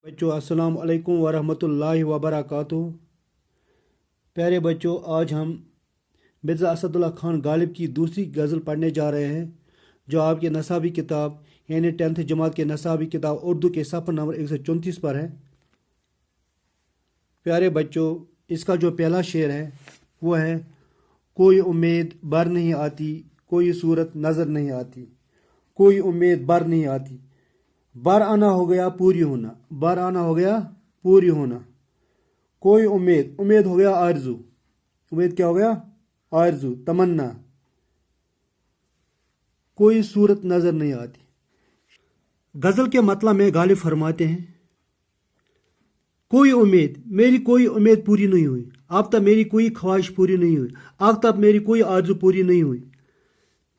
बच्चों अस्सलाम वालेकुम वरहमतुल्लाहि वबरकातुहू। प्यारे बच्चों, आज हम मिर्ज़ा असदुल्ला खान गालिब की दूसरी गज़ल पढ़ने जा रहे हैं जो आपके नसाबी किताब यानी 10th जमात के नसाबी किताब उर्दू के सफ़र नंबर 134 पर है। प्यारे बच्चों, इसका जो पहला शेर है वो है, कोई उम्मीद बर नहीं आती, कोई सूरत नज़र नहीं आती, कोई उम्मीद बर नहीं आती, बर आना हो गया पूरी होना, बर आना हो गया पूरी होना, कोई उम्मीद, उम्मीद हो गया आरजू, उम्मीद क्या हो गया आरजू तमन्ना, कोई सूरत नजर नहीं आती। गजल के मतलब में गालिब फरमाते हैं, कोई उम्मीद, मेरी कोई उम्मीद पूरी नहीं हुई, अब तक मेरी कोई ख्वाहिश पूरी नहीं हुई, अब तक मेरी कोई आरजू पूरी नहीं हुई,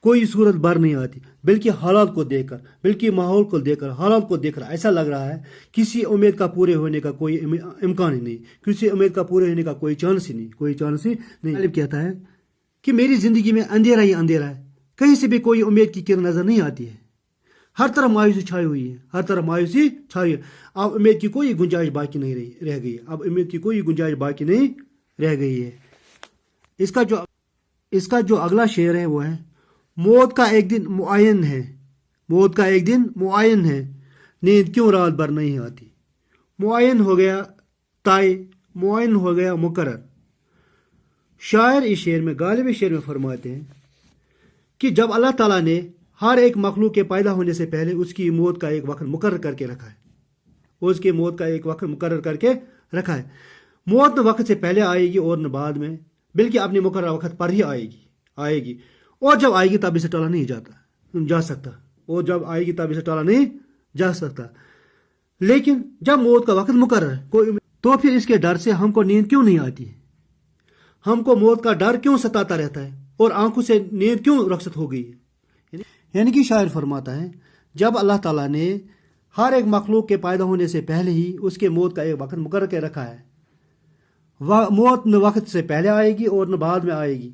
कोई सूरत बर नहीं आती। बल्कि हालात को देखकर, बल्कि माहौल को देखकर, हालात को देखकर ऐसा लग रहा है किसी उम्मीद का पूरे होने का कोई इम्कान ही नहीं, किसी उम्मीद का पूरे होने का कोई चांस ही नहीं, कोई चांस ही नहीं। गालिब कहता है कि मेरी जिंदगी में अंधेरा ही अंधेरा है, कहीं से भी कोई उम्मीद की किरण नजर नहीं आती है, हर तरफ मायूसी छाई हुई है, हर तरफ मायूसी छाई है। अब उम्मीद की कोई गुंजाइश बाकी नहीं रह गई, अब उम्मीद की कोई गुंजाइश बाकी नहीं रह गई है। इसका जो अगला शेर है वो है, मौत का एक दिन मुआयन है, मौत का एक दिन मुआयन है, नींद क्यों रात भर नहीं आती। मुआयन हो गया ताय, मुआयन हो गया मुकर्रर। शायर इस शेर में, गालिब इस शेर में फरमाते हैं कि जब अल्लाह ताला ने हर एक मखलूक के पैदा होने से पहले उसकी मौत का एक वक्त मुकर्रर करके रखा है, उसकी मौत का एक वक्त मुकर्रर करके रखा है। मौत न वक्त से पहले आएगी और न बाद में, बल्कि अपने मुकर्रर वक्त पर ही आएगी, और जब आएगी तब इसे टाला नहीं जा सकता, और जब आएगी तब इसे टाला नहीं जा सकता। लेकिन जब मौत का वक्त मुकर्रर है कोई, तो फिर इसके डर से हमको नींद क्यों नहीं आती है, हमको मौत का डर क्यों सताता रहता है और आंखों से नींद क्यों रखसत हो गई है। यानी कि शायर फरमाता है, जब अल्लाह ताला ने हर एक मखलूक के पैदा होने से पहले ही उसके मौत का एक वक्त मुकर्रर कर रखा है, वह मौत न वक्त से पहले आएगी और न बाद में आएगी,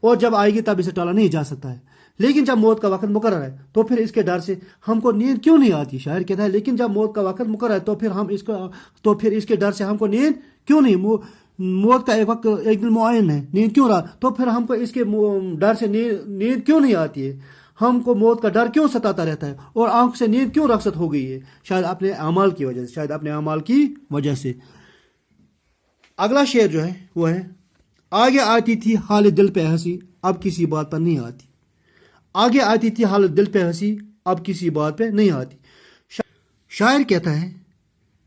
और जब आएगी तब इसे टाला नहीं जा सकता है। लेकिन जब मौत का वक्त मुकर्रर है तो फिर इसके डर से हमको नींद क्यों नहीं आती। शायर कहता है, लेकिन जब मौत का वक्त मुकर्रर है तो फिर इसके डर से हमको नींद क्यों नहीं, मौत का एक वक्त एक दिन मुआयन है, नींद क्यों रहा, तो फिर हमको इसके डर से नींद क्यों नहीं आती है, हमको मौत का डर क्यों सताता रहता है और आंख से नींद क्यों रखसत हो गई है। शायद अपने अमाल की वजह से, शायद अपने अमाल की वजह से। अगला शेर जो है वो है, आगे आती थी हाल दिल पे हंसी, अब किसी बात पर नहीं आती। आगे आती थी हाल दिल पे हंसी, अब किसी बात पे नहीं आती। शायर कहता है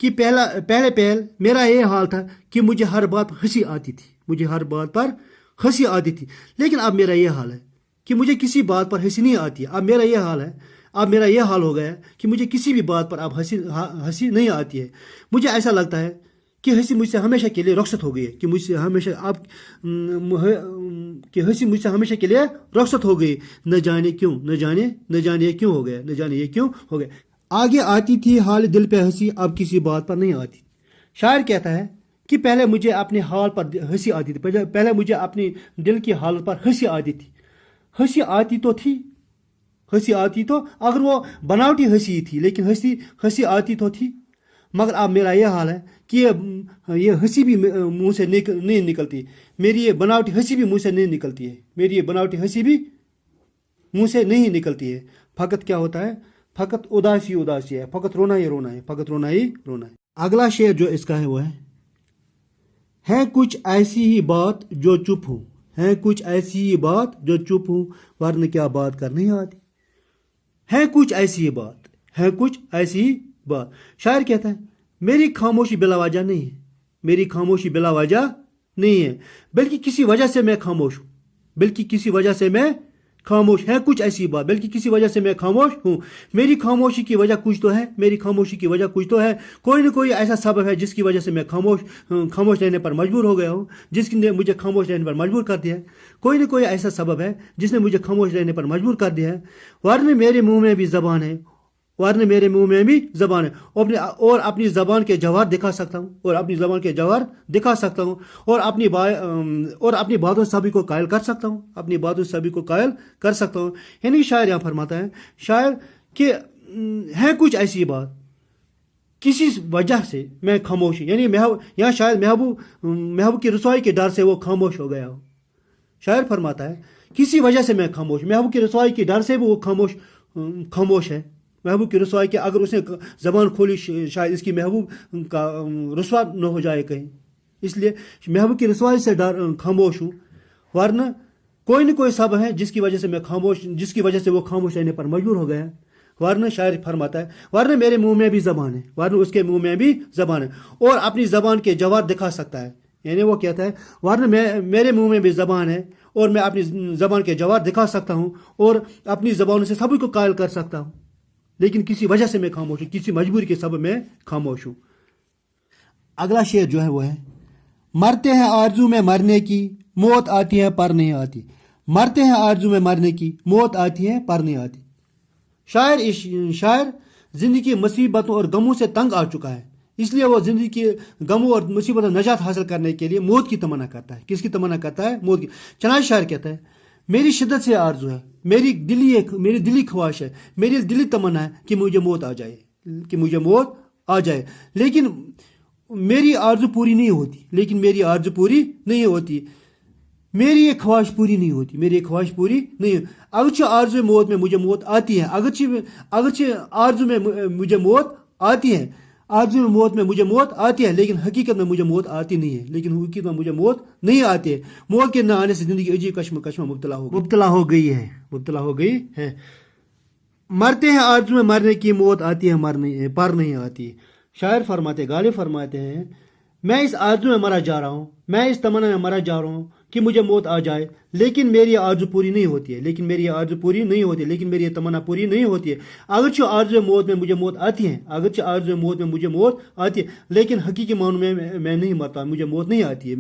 कि पहले मेरा ये हाल था कि मुझे हर बात हंसी आती थी, मुझे हर बात पर हंसी आती थी, लेकिन अब मेरा ये हाल है कि मुझे किसी बात पर हंसी नहीं आती। अब मेरा ये हाल है, अब मेरा ये हाल हो गया कि मुझे किसी भी बात पर अब हंसी नहीं आती है। मुझे ऐसा लगता है कि हंसी मुझसे हमेशा के लिए रुखसत हो गई है, कि मुझसे हमेशा अब कि हंसी मुझसे हमेशा के लिए रुखसत हो गई, न जाने क्यों, न जाने ये क्यों हो गया, न जाने ये क्यों हो गया। आगे आती थी हाल दिल पे हंसी, अब किसी बात पर नहीं आती। शायर कहता है कि पहले मुझे अपने हाल पर हंसी आती थी, पहले मुझे अपनी दिल की हालत पर हंसी आती थी। हंसी आती तो थी, हंसी आती तो, अगर वो बनावटी हंसी थी, लेकिन हंसी आती तो थी। मगर अब मेरा यह हाल है कि ये हंसी भी मुंह से नहीं निकलती, मेरी ये बनावटी हंसी भी मुंह से नहीं निकलती है, मेरी ये बनावटी हंसी भी मुंह से नहीं निकलती है। फकत क्या होता है, फकत उदासी है, फकत रोना ही रोना है, फकत रोना ही रोना है। अगला शेर जो इसका है वो है कुछ ऐसी ही बात जो चुप हूं, है कुछ ऐसी ही बात जो चुप हूं, वरन क्या बात करनी आती। है कुछ ऐसी ही बात, है कुछ ऐसी बात। शायर कहता है, मेरी खामोशी बिलावजह नहीं है, मेरी खामोशी बिलावजह नहीं है, बल्कि किसी वजह से मैं खामोश हूं, बल्कि किसी वजह से मैं खामोश। है कुछ ऐसी बात, बल्कि किसी वजह से मैं खामोश हूं। मेरी खामोशी की वजह कुछ तो है, मेरी खामोशी की वजह कुछ तो है, कोई ना कोई ऐसा सबब है जिसकी वजह से मैं खामोश रहने पर मजबूर हो गया हूं, जिसने मुझे खामोश रहने पर मजबूर कर दिया है। कोई ना कोई ऐसा सबब है जिसने मुझे खामोश रहने पर मजबूर कर दिया है। वरना मेरे मुंह में भी जबान है, वरना मेरे मुंह में भी जबान है, और अपनी जबान के जवाहर दिखा सकता हूँ, और अपनी जबान के जवाहर दिखा सकता हूँ, और अपनी बातों से सभी को कायल कर सकता हूँ, अपनी बातों से सभी को कायल कर सकता हूँ। यानी शायर यहाँ फरमाता है, शायर कि है कुछ ऐसी बात کسی وجہ سے میں خاموش، یعنی یہاں شاید محبوب کی رسوائی کے ڈر سے وہ خاموش ہو گیا ہو. شاعر فرماتا ہے کسی وجہ سے میں خاموش، محبوب کی رسوائی کے ڈر سے بھی وہ خاموش ہے. محبوب کی رسوائی کے اگر اس نے زبان کھولی شاید اس کی محبوب کا رسوا نہ ہو جائے کہیں، اس لیے محبوب کی رسوائی سے خاموش ہوں. ورنہ کوئی نہ کوئی سبب ہے جس کی وجہ سے وہ خاموش رہنے پر مجبور ہو گیا. ورنہ شاعر فرماتا ہے ورنہ میرے منہ میں بھی زبان ہے، ورنہ اس کے منہ میں بھی زبان ہے اور اپنی زبان کے جوار دکھا سکتا ہے. یعنی وہ کہتا ہے ورنہ میرے منہ میں بھی زبان ہے اور میں اپنی زبان کے جوار دکھا سکتا ہوں اور اپنی زبانوں سے سبھی کو قائل کر سکتا ہوں، لیکن کسی وجہ سے میں خاموش ہوں، کسی مجبوری کے سبب میں خاموش ہوں. اگلا شعر جو ہے وہ ہے مرتے ہیں آرزو میں مرنے کی، موت آتی ہے پر نہیں آتی. مرتے ہیں آرزو میں مرنے کی، موت آتی ہے پر نہیں آتی. شاعر زندگی کی مصیبتوں اور غموں سے تنگ آ چکا ہے، اس لیے وہ زندگی کی غموں اور مصیبتوں نجات حاصل کرنے کے لیے موت کی تمنا کرتا ہے. کس کی تمنا کرتا ہے؟ موت کی. چنانچہ شاعر کہتا ہے میری شدت سے آرزو ہے، میری دلی خواہش ہے، میری دلی تمنا ہے کہ مجھے موت آ جائے، لیکن میری آرزو پوری نہیں ہوتی، میری یہ خواہش پوری نہیں ہوتی. اگرچہ آرزو موت میں مجھے موت آتی ہے، اگرچہ آرزو میں مجھے موت آتی ہے، لیکن حقیقت میں مجھے موت آتی نہیں ہے. موت کے نہ آنے سے زندگی عجیب کشمکش میں مبتلا ہو گئی ہے. مرتے ہیں آرزو میں مرنے کی، موت آتی ہے پر نہیں آتی. شاعر غالب فرماتے ہیں میں اس آرزو میں مرا جا رہا ہوں، میں اس تمنا میں مرا جا رہا ہوں کہ مجھے موت آ جائے، لیکن میری آرزو پوری نہیں ہوتی ہے، لیکن میری یہ تمنا پوری نہیں ہوتی ہے. اگرچہ آرزو موت میں مجھے موت آتی ہے، لیکن حقیقی معنوں میں میں نہیں مرتا، مجھے موت نہیں آتی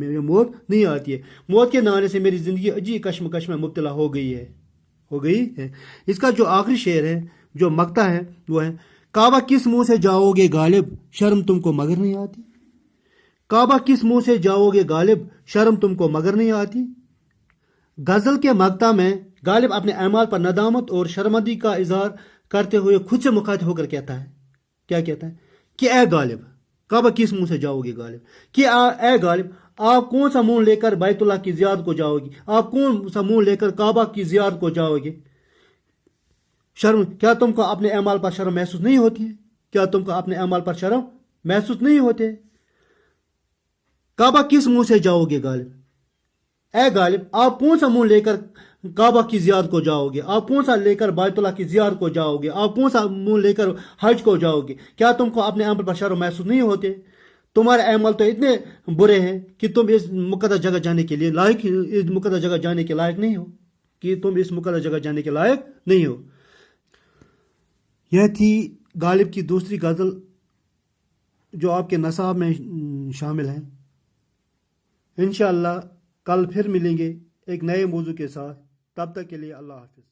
ہے. موت کے نہ آنے سے میری زندگی عجیب کشمکش میں مبتلا ہو گئی ہے. اس کا جو آخری شعر ہے، جو مقطع ہے، وہ ہے کعبہ کس منہ سے جاؤ گے غالب، شرم تم کو مگر نہیں آتی. کعبہ کس منہ سے جاؤ گے غالب، شرم تم کو مگر نہیں آتی. غزل کے مقطع میں غالب اپنے اعمال پر ندامت اور شرمندگی کا اظہار کرتے ہوئے خود سے مخاطب ہو کر کہتا ہے، کیا کہتا ہے کہ اے غالب، کعبہ کس منہ سے جاؤ گے غالب، کہ اے غالب آپ کون سا منہ لے کر بیت اللہ کی زیارت کو جاؤ گے، آپ کون سا منہ لے کر کعبہ کی زیارت کو جاؤ گے. کیا تم کو اپنے اعمال پر شرم محسوس نہیں ہوتی ہے؟ کعبہ کس منہ سے جاؤ گے غالب، اے غالب آپ کون سا منہ لے کر کعبہ کی زیارت کو جاؤ گے، آپ کون سا لے کر بیت اللہ کی زیارت کو جاؤ گے، آپ کون سا منہ لے کر حج کو جاؤ گے. کیا تم کو اپنے عمل پر شرم محسوس نہیں ہوتے؟ تمہارے اعمال تو اتنے برے ہیں کہ تم اس مقدس جگہ جانے کے لائق نہیں ہو. یہ تھی غالب کی دوسری غزل جو آپ کے نصاب میں شامل ہے. انشاءاللہ کل پھر ملیں گے ایک نئے موضوع کے ساتھ. تب تک کے لیے اللہ حافظ.